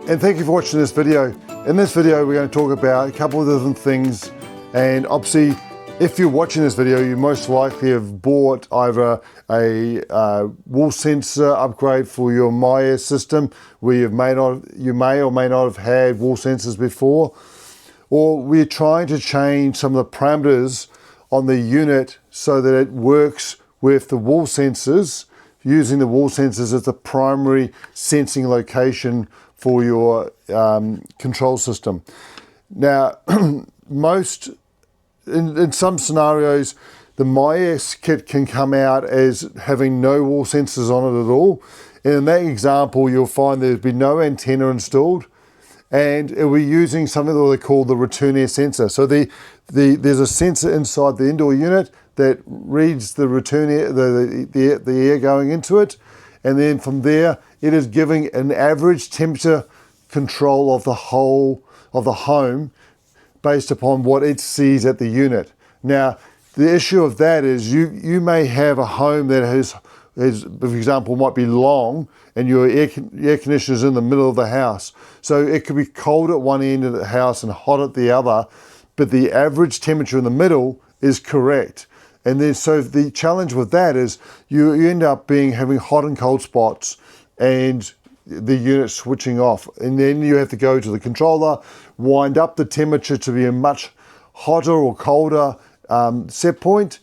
And thank you for watching this video. In this video, we're going to talk about a couple of different things. And obviously, if you're watching this video, you most likely have bought either a wall sensor upgrade for your MyAir system, where you may or may not have had wall sensors before, or we're trying to change some of the parameters on the unit so that it works with the wall sensors, using the wall sensors as the primary sensing location for your control system. Now, in some scenarios, the MyAir kit can come out as having no wall sensors on it at all. And in that example, you'll find there's been no antenna installed, and we're using something that they call the return air sensor. So there's a sensor inside the indoor unit that reads the return air, the air going into it, and then from there, it is giving an average temperature control of the whole of the home based upon what it sees at the unit. Now, the issue of that is you may have a home that has, for example, might be long, and your air conditioner is in the middle of the house. So it could be cold at one end of the house and hot at the other, but the average temperature in the middle is correct. And then, so the challenge with that is you end up having hot and cold spots and the unit switching off. And then you have to go to the controller, wind up the temperature to be a much hotter or colder set point.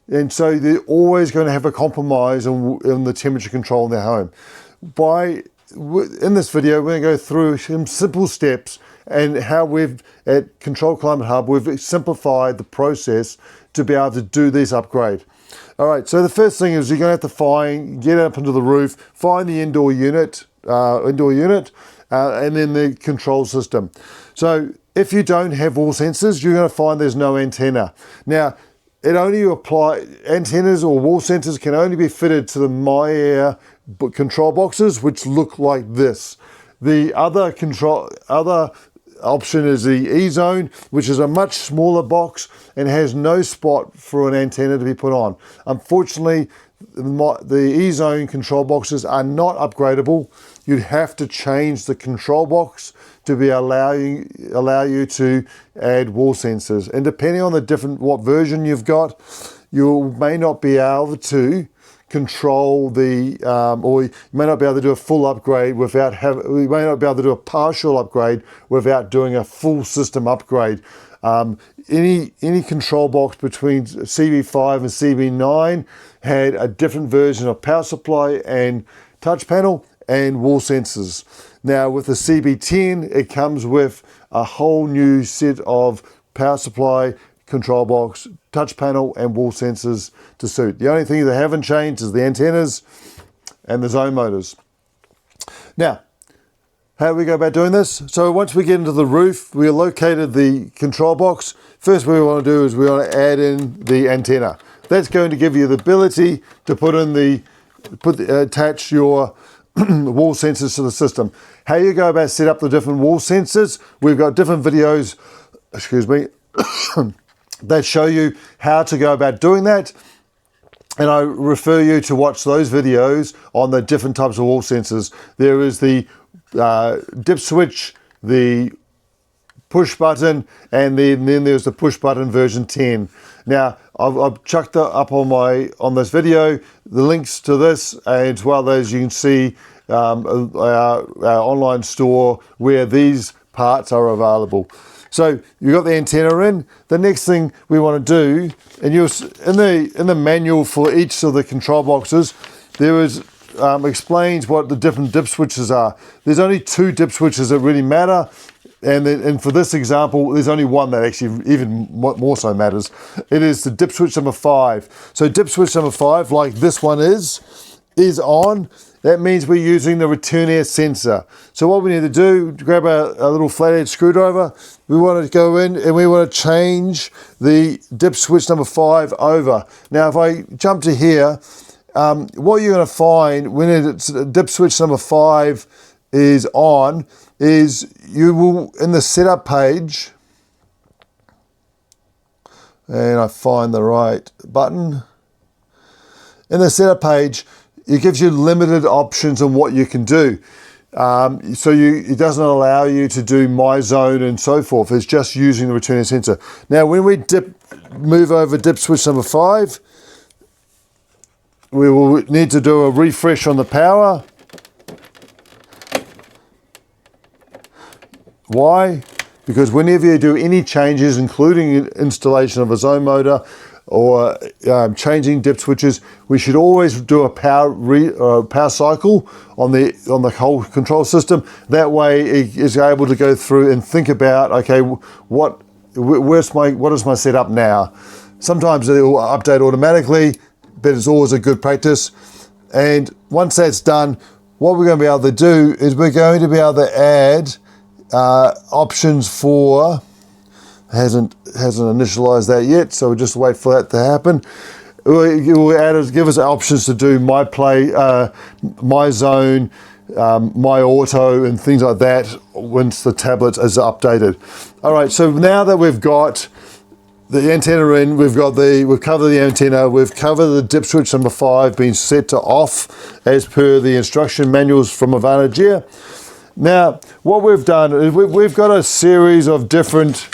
And so they're always going to have a compromise on the temperature control in their home. In this video, we're going to go through some simple steps and how at Control Climate Hub, we've simplified the process to be able to do this upgrade. All right, so the first thing is you're going to have to get up into the roof, find the indoor unit, and then the control system. So if you don't have wall sensors, you're going to find there's no antenna. Now, antennas or wall sensors can only be fitted to the MyAir control boxes, which look like this. The other option is the E-Zone, which is a much smaller box and has no spot for an antenna to be put on. Unfortunately, the E-Zone control boxes are not upgradable. You'd have to change the control box to allow you to add wall sensors. And depending on what version you've got, you may not be able to control or you may not be able to do a full upgrade you may not be able to do a partial upgrade without doing a full system upgrade. Any control box between CB5 and CB9 had a different version of power supply and touch panel and wall sensors. Now with the CB10, it comes with a whole new set of power supply, control box, touch panel and wall sensors to suit. The only thing that haven't changed is the antennas and the zone motors. Now, how do we go about doing this? So once we get into the roof, we located the control box. First what we want to do is we want to add in the antenna. That's going to give you the ability to attach your wall sensors to the system. How you go about set up the different wall sensors, we've got different videos, that show you how to go about doing that. And I refer you to watch those videos on the different types of wall sensors. There is the dip switch, the push button, and then there's the push button version 10. Now, I've chucked up on this video the links to this, as well as you can see our online store where these parts are available. So you've got the antenna in. The next thing we want to do, and in the manual for each of the control boxes, there is explains what the different dip switches are. There's only 2 dip switches that really matter, and for this example, there's only one that actually even more so matters. It is the dip switch number 5. So dip switch number 5, like this one is on. That means we're using the return air sensor. So what we need to do, grab a little flathead screwdriver. We want to go in and we want to change the dip switch number 5 over. Now, if I jump to here, what you're going to find when dip switch number 5 is on is you will, in the setup page, and I find the right button. In the setup page, it gives you limited options on what you can do. So it doesn't allow you to do my zone and so forth. It's just using the return air sensor. Now, when we move over dip switch number 5, we will need to do a refresh on the power. Why? Because whenever you do any changes, including installation of a zone motor or changing dip switches, we should always do a power cycle on the whole control system. That way it is able to go through and think about, okay, what is my setup now? Sometimes it will update automatically, but it's always a good practice. And once that's done, what we're going to be able to do is we're going to be able to add options for, hasn't initialized that yet, so we'll just wait for that to happen. It will give us options to do MyPlace, My Zone, My Auto, and things like that once the tablet is updated. All right, so now that we've got the antenna in, we've covered the antenna, we've covered the dip switch number 5 being set to off as per the instruction manuals from Advantage Air. Now, what we've done is we've got a series of different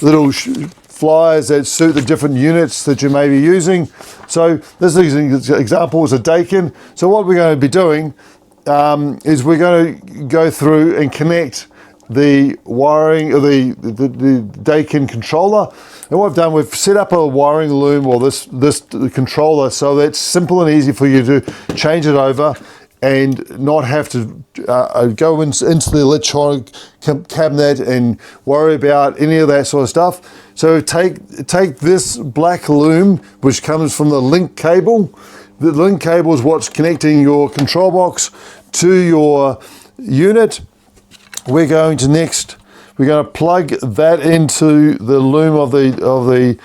little flyers that suit the different units that you may be using. So this is an example is a Daikin. So what we're going to be doing is we're going to go through and connect the wiring of the Daikin controller. And what I've done, we've set up a wiring loom or this controller so that's simple and easy for you to change it over and not have to go into the electronic cabinet and worry about any of that sort of stuff. So take this black loom, which comes from the link cable. The link cable is what's connecting your control box to your unit. We're going to plug that into the loom of the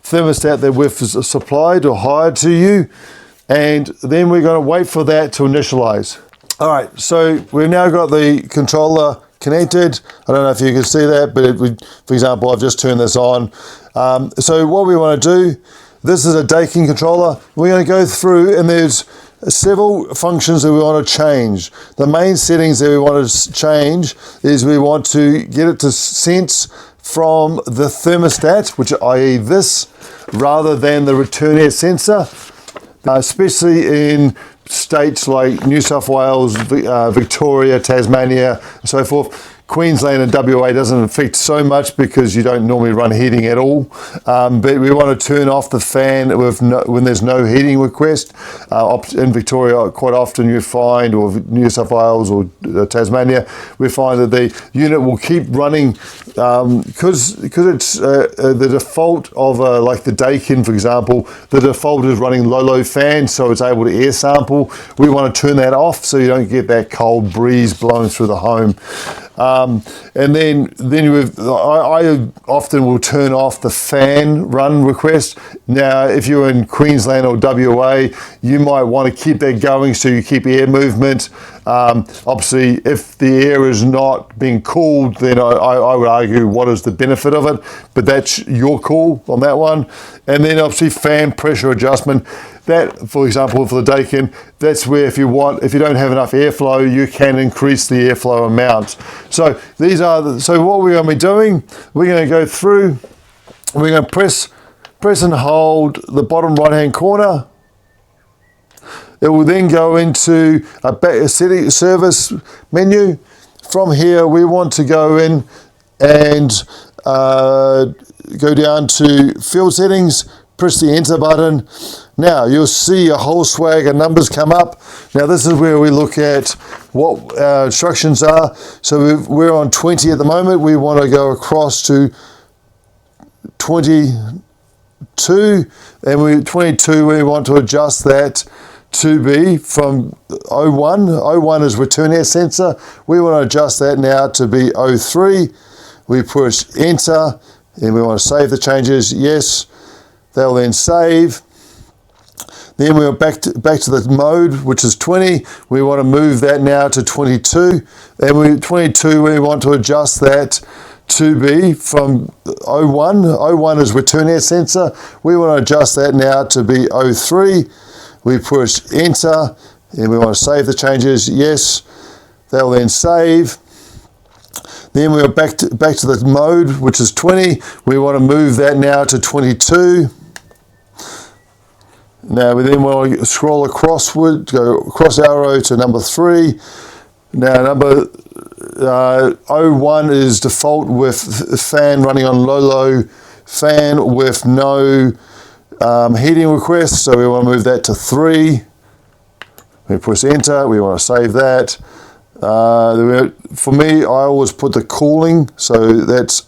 thermostat that we've supplied or hired to you. And then we're going to wait for that to initialize. All right, so we've now got the controller connected. I don't know if you can see that, but for example, I've just turned this on. So what we want to do, this is a Daikin controller. We're going to go through and there's several functions that we want to change. The main settings that we want to change is we want to get it to sense from the thermostat, which i.e. this, rather than the return air sensor. Especially in states like New South Wales, Victoria, Tasmania, and so forth. Queensland and WA doesn't affect so much because you don't normally run heating at all. But we want to turn off the fan when there's no heating request. In Victoria, quite often you find, or New South Wales or Tasmania, we find that the unit will keep running because it's the default of like the Daikin, for example, the default is running low fan, so it's able to air sample. We want to turn that off so you don't get that cold breeze blowing through the home. And then I often will turn off the fan run request. Now, if you're in Queensland or WA, you might want to keep that going so you keep air movement. Obviously, if the air is not being cooled, then I would argue what is the benefit of it, but that's your call on that one. And then obviously fan pressure adjustment. That, for example, for the Daikin, that's where if you don't have enough airflow, you can increase the airflow amount. So so what we're going to be doing, we're going to go through, we're going to press and hold the bottom right-hand corner. It will then go into a setting service menu. From here, we want to go in and go down to field settings, press the enter button. Now you'll see a whole swag of numbers come up. Now this is where we look at what our instructions are. So we're on 20 at the moment. We want to go across to 22, and 22 we want to adjust that to be from 01. 01 is return air sensor. We want to adjust that now to be 03. We push enter and we want to save the changes. Yes, they'll then save. Then we're back to the mode, which is 20. We want to move that now to 22. And 22, we want to adjust that to be from 01. 01 is return air sensor. We want to adjust that now to be 03. We push enter and we want to save the changes. Yes, They'll then save. Then we're back to the mode, which is 20. We want to move that now to 22. Now we then want to scroll acrossward, go cross arrow to number 3. Now number 01 is default with fan running on low fan with no heating request, so we want to move that to 3. We press enter, we want to save that. For me, I always put the cooling, so that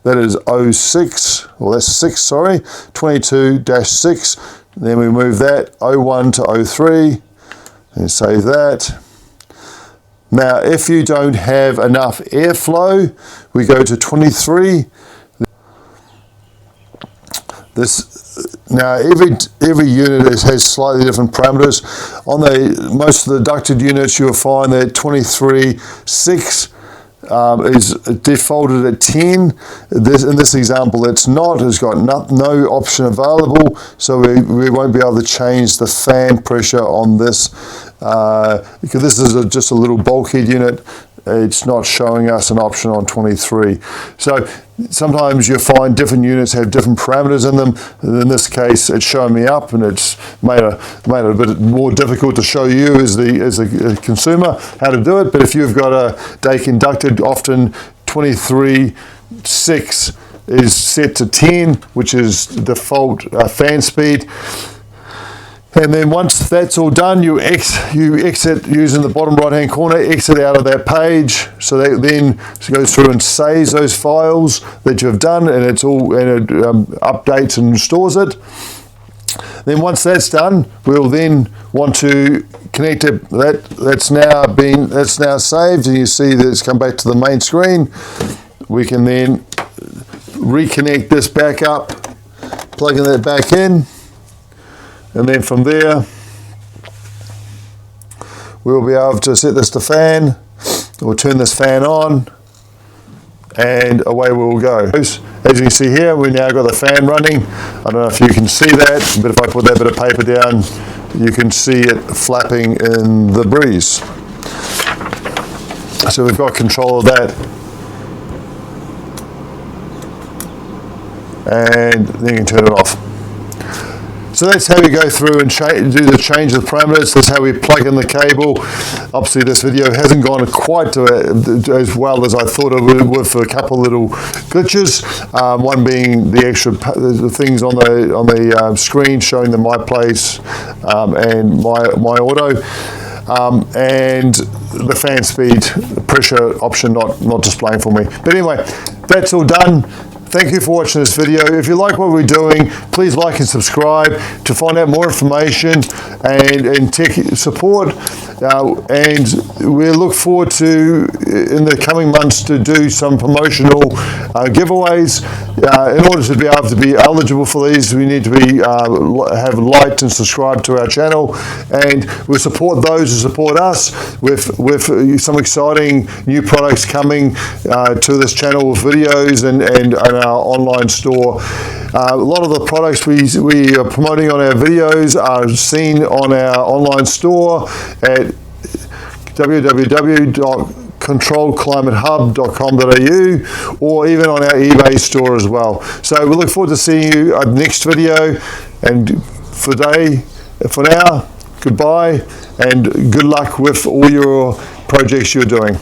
is 06, well that's 6, sorry, 22-6. Then we move that 01 to 03 and save that. Now, if you don't have enough airflow, we go to 23. Now every unit has slightly different parameters. On most of the ducted units, you'll find that 23.6 is defaulted at 10. In this example, it's not. It's got no option available, so we won't be able to change the fan pressure on this because this is just a little bulkhead unit. It's not showing us an option on 23. So sometimes you find different units have different parameters in them. In this case, it's showing me up, and it's made it a bit more difficult to show you as a consumer how to do it. But if you've got a Daikin ducted, often 23.6 is set to 10, which is default fan speed. And then once that's all done, you exit using the bottom right hand corner, exit out of that page. So that then goes through and saves those files that you've done, and it updates and stores it. Then once that's done, we'll then want to connect it. That's now saved, and you see that it's come back to the main screen. We can then reconnect this back up, plugging that back in. And then from there, we'll be able to set this to fan, or turn this fan on, and away we'll go. As you can see here, we now got the fan running. I don't know if you can see that, but if I put that bit of paper down, you can see it flapping in the breeze. So we've got control of that. And then you can turn it off. So that's how we go through and do the change of the parameters. That's how we plug in the cable. Obviously this video hasn't gone quite as well as I thought it would for a couple of little glitches. One being the extra things on the screen showing the MyPlace and My Auto. And the fan speed pressure option not displaying for me. But anyway, that's all done. Thank you for watching this video. If you like what we're doing, please like and subscribe to find out more information and tech support. And we look forward to, in the coming months, to do some promotional giveaways. In order to be able to be eligible for these, we need to have liked and subscribed to our channel, and we'll support those who support us with some exciting new products coming to this channel with videos and our online store. A lot of the products we are promoting on our videos are seen on our online store at www.controlclimatehub.com.au, or even on our eBay store as well. So we look forward to seeing you at the next video, and for now, goodbye and good luck with all your projects you're doing.